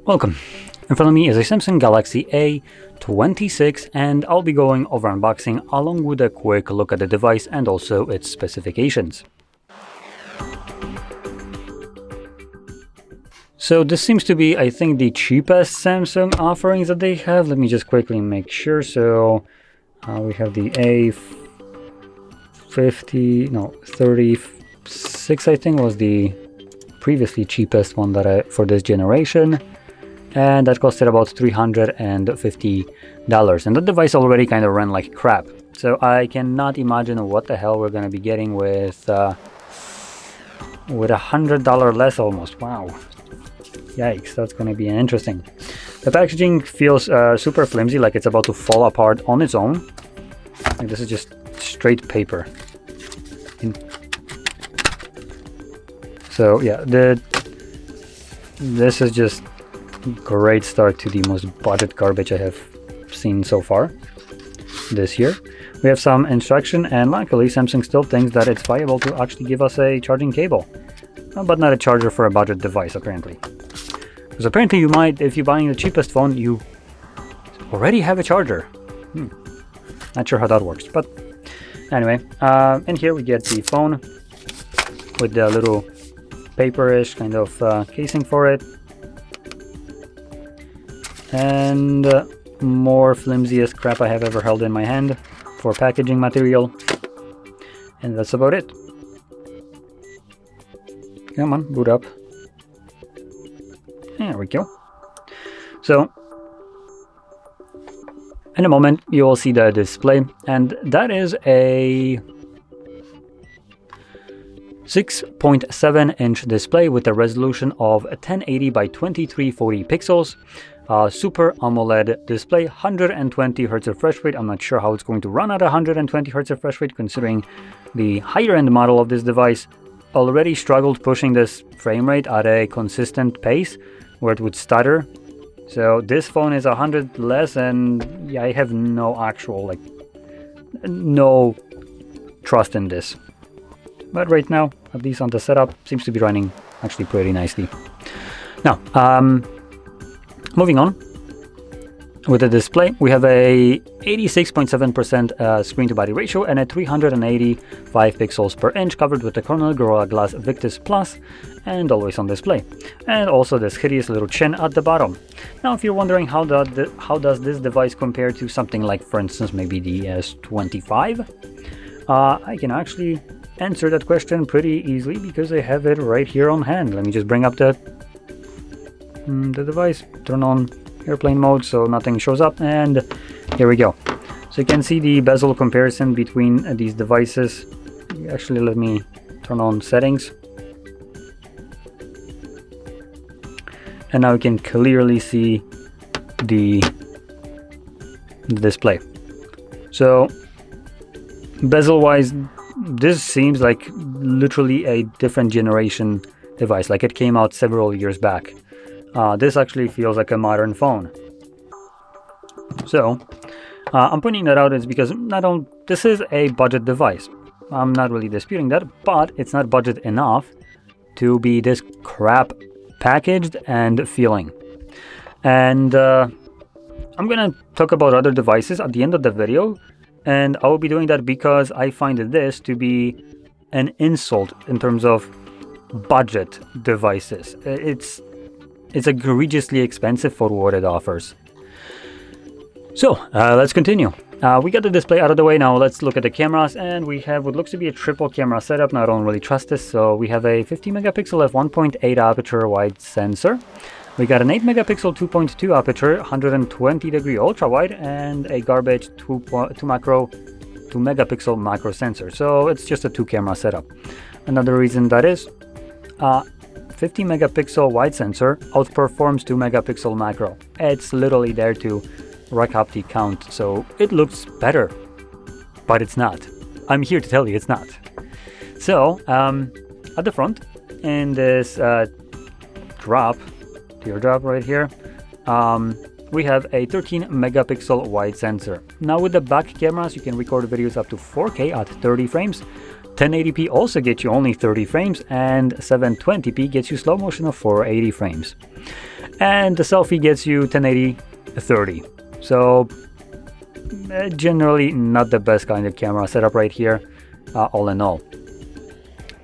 Welcome. In front of me is a Samsung Galaxy A26 and I'll be going over unboxing along with a quick look at the device and also its specifications. So this seems to be, I think, the cheapest Samsung offerings that they have. Let me just quickly make sure. So we have the A36, I think, was the previously cheapest one that for this generation. And that costed about $350, and the device already kind of ran like crap. So I cannot imagine what the hell we're going to be getting with $100 less almost. Wow, yikes, that's going to be interesting. The packaging feels super flimsy, like it's about to fall apart on its own. Like this is just straight paper. So yeah, this is just great start to the most budget garbage I have seen so far this year. We have some instruction, and luckily Samsung still thinks that it's viable to actually give us a charging cable, but not a charger for a budget device apparently. Because apparently you might, if you're buying the cheapest phone, you already have a charger. Not sure how that works, but anyway, and here we get the phone with the little paperish kind of casing for it. And more flimsiest crap I have ever held in my hand for packaging material. And that's about it. Come on, boot up. There we go. So, in a moment you will see the display, and that is a 6.7-inch display with a resolution of 1080 by 2340 pixels. Super AMOLED display, 120 Hz refresh rate. I'm not sure how it's going to run at 120 Hz refresh rate, considering the higher end model of this device already struggled pushing this frame rate at a consistent pace where it would stutter. So this phone is 100 less, and yeah, I have no trust in this. But right now, at least on the setup, seems to be running actually pretty nicely. Now, moving on with the display, we have a 86.7% screen to body ratio and a 385 pixels per inch, covered with the Cornell Gorilla Glass Victus Plus and always on display. And also this hideous little chin at the bottom. Now, if you're wondering how does this device compare to something like, for instance, maybe the S25, I can actually answer that question pretty easily because I have it right here on hand. Let me just bring up the device, turn on airplane mode so nothing shows up, and here we go. So you can see the bezel comparison between these devices. Actually, let me turn on settings, and now you can clearly see the display. So bezel wise, this seems like literally a different generation device, like it came out several years back. This actually feels like a modern phone. So I'm pointing that out is because this is a budget device. I'm not really disputing that, but it's not budget enough to be this crap packaged and feeling. And I'm gonna talk about other devices at the end of the video, and I will be doing that because I find this to be an insult in terms of budget devices. It's egregiously expensive for what it offers. So let's continue. We got the display out of the way. Now let's look at the cameras, and we have what looks to be a triple camera setup. Now I don't really trust this. So we have a 50 megapixel f1.8 aperture wide sensor. We got an 8 megapixel 2.2 aperture 120 degree ultra wide, and a garbage 2 megapixel macro sensor. So it's just a 2 camera setup. Another reason that is 50 megapixel wide sensor outperforms 2 megapixel macro. It's literally there to rack up the count, so it looks better, but it's not. I'm here to tell you it's not. So at the front, in this teardrop right here, we have a 13 megapixel wide sensor. Now with the back cameras, you can record videos up to 4K at 30 frames. 1080p also gets you only 30 frames, and 720p gets you slow motion of 480 frames. And the selfie gets you 1080 30. So generally not the best kind of camera setup right here, all in all.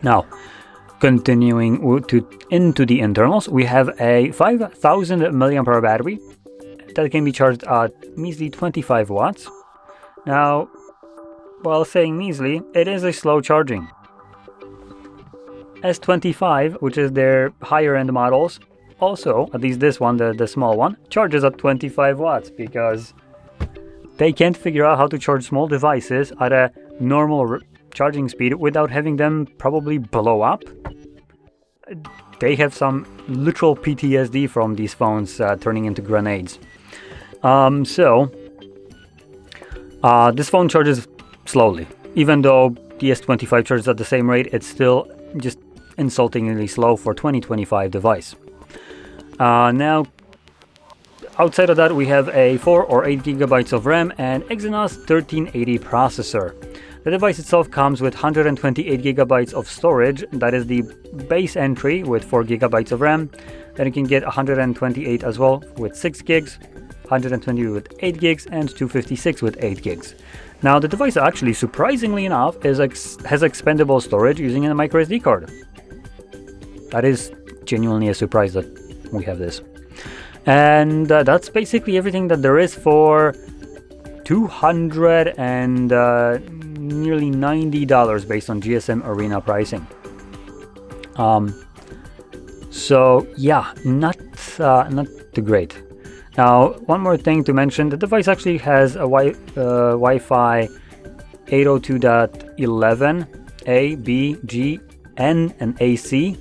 Now, continuing into the internals, we have a 5000 mAh battery that can be charged at measly 25 watts. Now, while saying measly, it is a slow charging. S25, which is their higher end models, also, at least this one, the small one, charges at 25 watts because they can't figure out how to charge small devices at a normal charging speed without having them probably blow up. They have some literal PTSD from these phones turning into grenades. This phone charges slowly. Even though the S25 charges at the same rate, it's still just insultingly slow for 2025 device. Now, outside of that, we have a 4 or 8 gigabytes of RAM and Exynos 1380 processor. The device itself comes with 128 gigabytes of storage. That is the base entry with 4 gigabytes of RAM. Then you can get 128 as well with 6 gigs, 120 with 8 gigs, and 256 with 8 gigs. Now, the device actually, surprisingly enough, has expandable storage using a microSD card. That is genuinely a surprise that we have this. And that's basically everything that there is for $200 and nearly $90 based on GSM Arena pricing. So yeah, not too great. Now, one more thing to mention: the device actually has a Wi-Fi 802.11 A, B, G, N, and AC,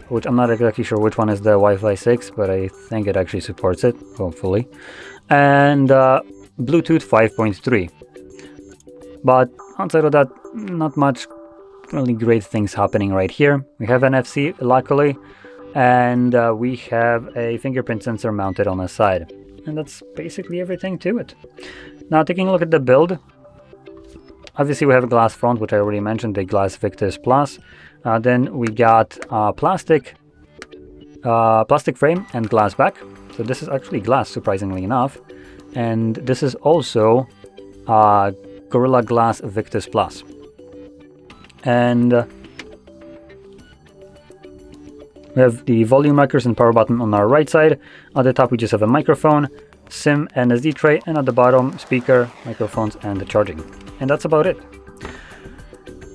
which I'm not exactly sure which one is the Wi-Fi 6, but I think it actually supports it, hopefully. And Bluetooth 5.3. But outside of that, not much really great things happening right here. We have NFC, luckily, and we have a fingerprint sensor mounted on the side. And that's basically everything to it. Now, taking a look at the build, obviously we have a glass front, which I already mentioned, the Glass Victus Plus. Then we got plastic frame and glass back. So this is actually glass, surprisingly enough. And this is also Gorilla Glass Victus Plus. And we have the volume rockers and power button on our right side. At the top we just have a microphone, SIM and SD tray, and at the bottom speaker, microphones, and the charging. And that's about it.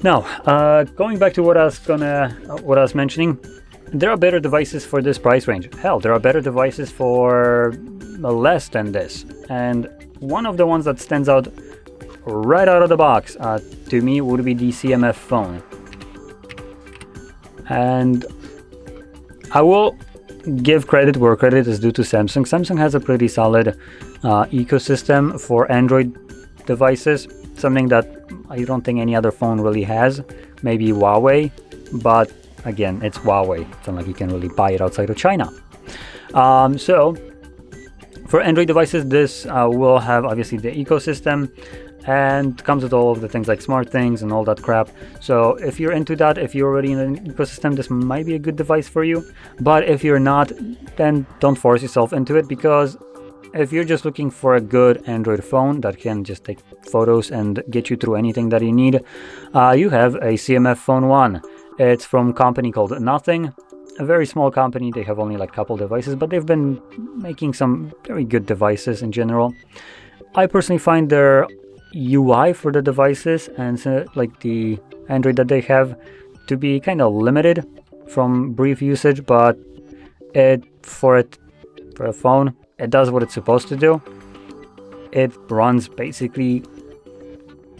Now, going back to what I was mentioning, there are better devices for this price range. Hell, there are better devices for less than this. And one of the ones that stands out right out of the box to me would be the CMF phone. And I will give credit where credit is due to Samsung. Samsung has a pretty solid ecosystem for Android devices, something that I don't think any other phone really has. Maybe Huawei, but again, it's Huawei. It's not like you can really buy it outside of China. So for Android devices, this will have obviously the ecosystem and comes with all of the things like SmartThings and all that crap. So if you're into that, if you're already in an ecosystem, this might be a good device for you. But if you're not, then don't force yourself into it, because if you're just looking for a good Android phone that can just take photos and get you through anything that you need, you have a CMF Phone 1. It's from a company called Nothing, a very small company. They have only like a couple devices, but they've been making some very good devices in general. I personally find their UI for the devices and like the Android that they have to be kind of limited from brief usage, but for a phone, it does what it's supposed to do. It runs basically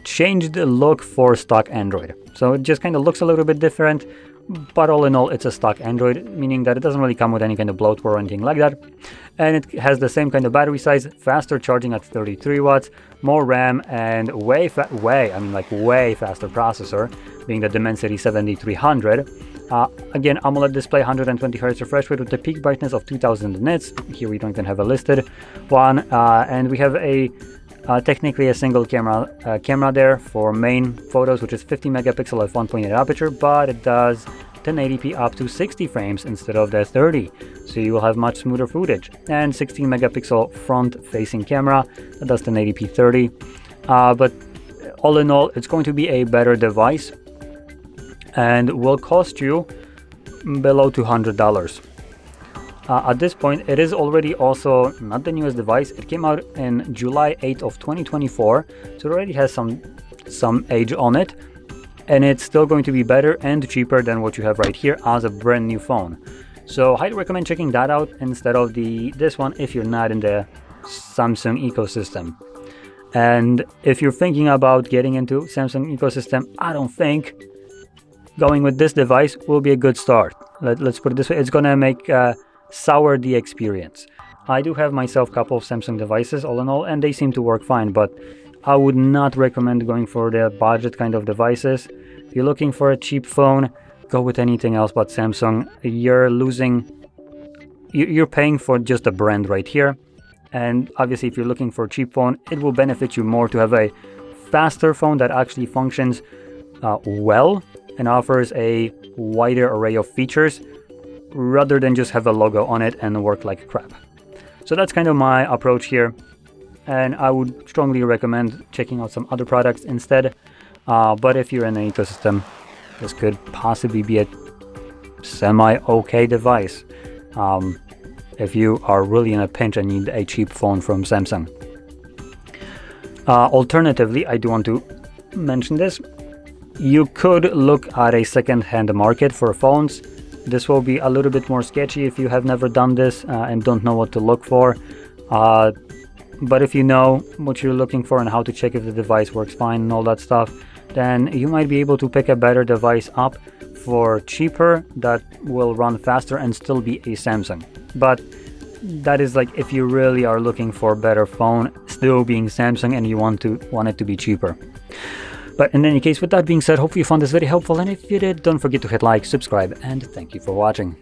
changed the look for stock Android. So it just kind of looks a little bit different, but all in all, it's a stock Android, meaning that it doesn't really come with any kind of bloatware or anything like that. And it has the same kind of battery size, faster charging at 33 watts, more RAM, and way faster processor, being the Dimensity 7300. Again, AMOLED display, 120 Hz refresh rate with a peak brightness of 2000 nits. Here we don't even have a listed one. And we have a technically a single camera there for main photos, which is 50 megapixel f 1.8 aperture, but it does 1080p up to 60 frames instead of the 30, so you will have much smoother footage. And 16 megapixel front facing camera that does 1080p 30. But all in all, it's going to be a better device and will cost you below $200. At this point, it is already also not the newest device. It came out in July 8th of 2024, so it already has some age on it, and it's still going to be better and cheaper than what you have right here as a brand new phone. So highly recommend checking that out instead of this one if you're not in the Samsung ecosystem. And if you're thinking about getting into Samsung ecosystem, I don't think going with this device will be a good start. Let's put it this way, it's gonna make sour the experience. I do have myself a couple of Samsung devices all in all, and they seem to work fine, but I would not recommend going for the budget kind of devices. If you're looking for a cheap phone, go with anything else but Samsung. You're paying for just a brand right here. And obviously, if you're looking for a cheap phone, it will benefit you more to have a faster phone that actually functions well and offers a wider array of features rather than just have a logo on it and work like crap. So that's kind of my approach here, and I would strongly recommend checking out some other products instead. But if you're in the ecosystem, this could possibly be a semi-okay device if you are really in a pinch and need a cheap phone from Samsung. Alternatively, I do want to mention this. You could look at a second-hand market for phones. This will be a little bit more sketchy if you have never done this and don't know what to look for. But if you know what you're looking for and how to check if the device works fine and all that stuff, then you might be able to pick a better device up for cheaper that will run faster and still be a Samsung. But that is like if you really are looking for a better phone, still being Samsung, and you want it to be cheaper. But in any case, with that being said, hopefully you found this very helpful, and if you did, don't forget to hit like, subscribe, and thank you for watching.